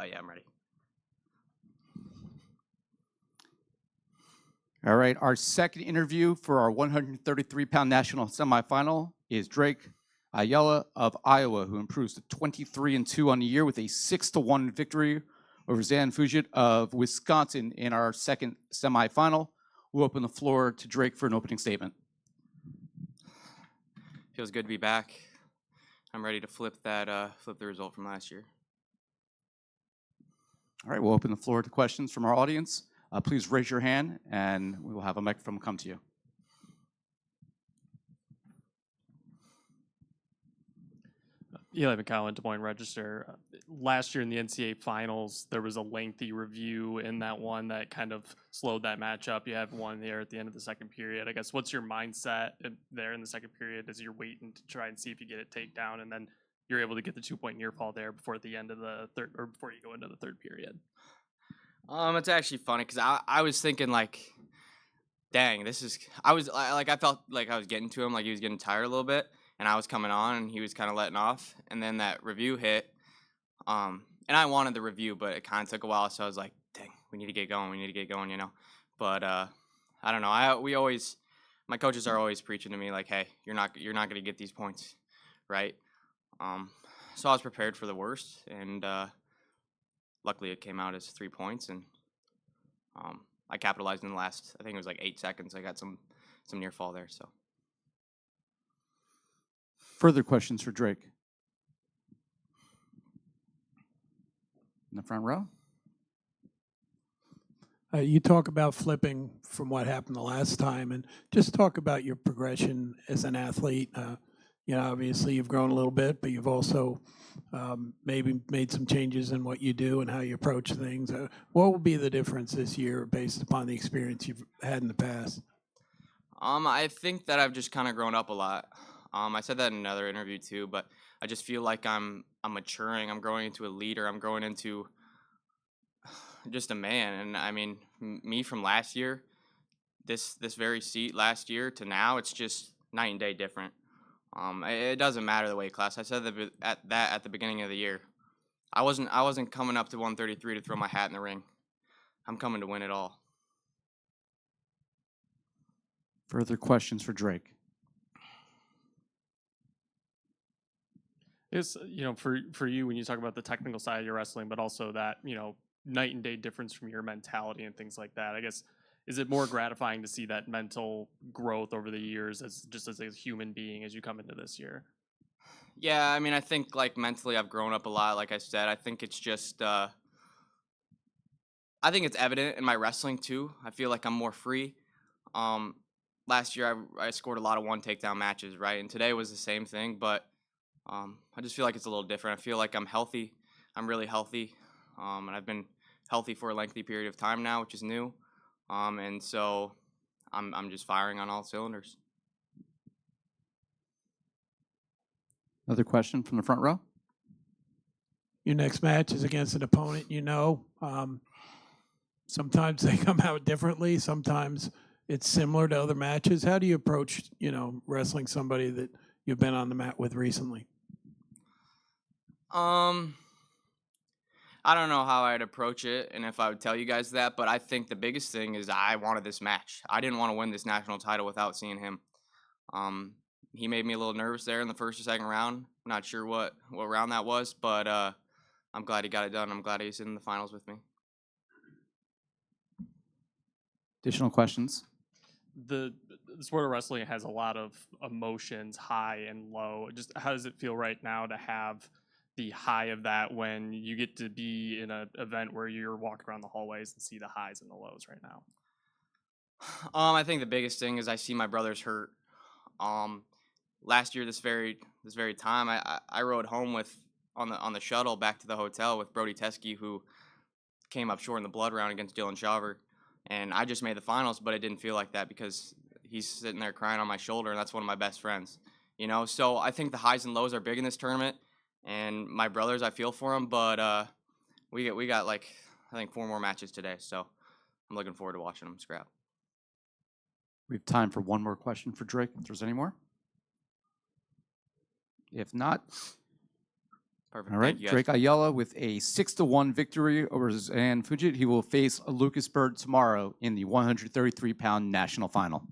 Yeah, I'm ready. All right, our second interview for our 133-pound national semifinal is Drake Ayala of Iowa, who improves to 23-2 on the year with a 6-1 victory over Zan Fugit of Wisconsin in our second semifinal. We'll open the floor to Drake for an opening statement. Feels good to be back. I'm ready to flip the result from last year. All right, we'll open the floor to questions from our audience. Please raise your hand, and we will have a microphone come to you. Eli McCowan, Des Moines Register. Last year in the NCAA Finals, there was a lengthy review in that one that kind of slowed that matchup. You have one there at the end of the second period. I guess what's your mindset there in the second period as you're waiting to try and see if you get a takedown, and then you're able to get the 2-point near fall there before the end of the third, or before you go into the third period? It's actually funny because I was thinking like, dang, I felt like I was getting to him, like he was getting tired a little bit, and I was coming on and he was kind of letting off, and then that review hit, and I wanted the review, but it kind of took a while, so I was like, dang, we need to get going, you know. But I don't know. My coaches are always preaching to me like, hey, you're not gonna get these points, right? So I was prepared for the worst, and luckily it came out as 3 points, and I capitalized in the last, I think it was like 8 seconds. I got some near fall there. So further questions for Drake? In the front row. You talk about flipping from what happened the last time, and just talk about your progression as an athlete. Obviously you've grown a little bit, but you've also maybe made some changes in what you do and how you approach things. What will be the difference this year based upon the experience you've had in the past? I think that I've just kind of grown up a lot. I said that in another interview too, but I just feel like I'm maturing. I'm growing into a leader. I'm growing into just a man. And I mean, me from last year, this very seat last year to now, it's just night and day different. It doesn't matter the weight class. I said that at the beginning of the year. I wasn't coming up to 133 to throw my hat in the ring. I'm coming to win it all. Further questions for Drake? It's, for you, when you talk about the technical side of your wrestling, but also that, night and day difference from your mentality and things like that, I guess, is it more gratifying to see that mental growth over the years as a human being as you come into this year? Yeah, I mean, I think like mentally I've grown up a lot. Like I said, I think it's just, I think it's evident in my wrestling too. I feel like I'm more free. Last year I scored a lot of one takedown matches, right? And today was the same thing, but I just feel like it's a little different. I feel like I'm healthy. I'm really healthy, and I've been healthy for a lengthy period of time now, which is new. And so I'm just firing on all cylinders. Another question from the front row. Your next match is against an opponent sometimes they come out differently. Sometimes it's similar to other matches. How do you approach, wrestling somebody that you've been on the mat with recently? I don't know how I'd approach it and if I would tell you guys that, but I think the biggest thing is I wanted this match. I didn't want to win this national title without seeing him. He made me a little nervous there in the first or second round. Not sure what round that was, but I'm glad he got it done. I'm glad he's in the finals with me. Additional questions? The sport of wrestling has a lot of emotions, high and low. Just how does it feel right now to have the high of that when you get to be in an event where you're walking around the hallways and see the highs and the lows right now? I think the biggest thing is I see my brothers hurt. Last year, this very time, I rode home on the shuttle back to the hotel with Brody Teskey, who came up short in the blood round against Dylan Shaver, and I just made the finals, but it didn't feel like that because he's sitting there crying on my shoulder, and that's one of my best friends. So I think the highs and lows are big in this tournament, and my brothers, I feel for them, but we got like I think 4 more matches today, so I'm looking forward to watching them scrap. We have time for one more question for Drake, if there's any more. If not, Perfect. All right, Thank you, guys. Drake Ayala with a 6-1 victory over Zan Fujit. He will face Lucas Bird tomorrow in the 133-pound national final.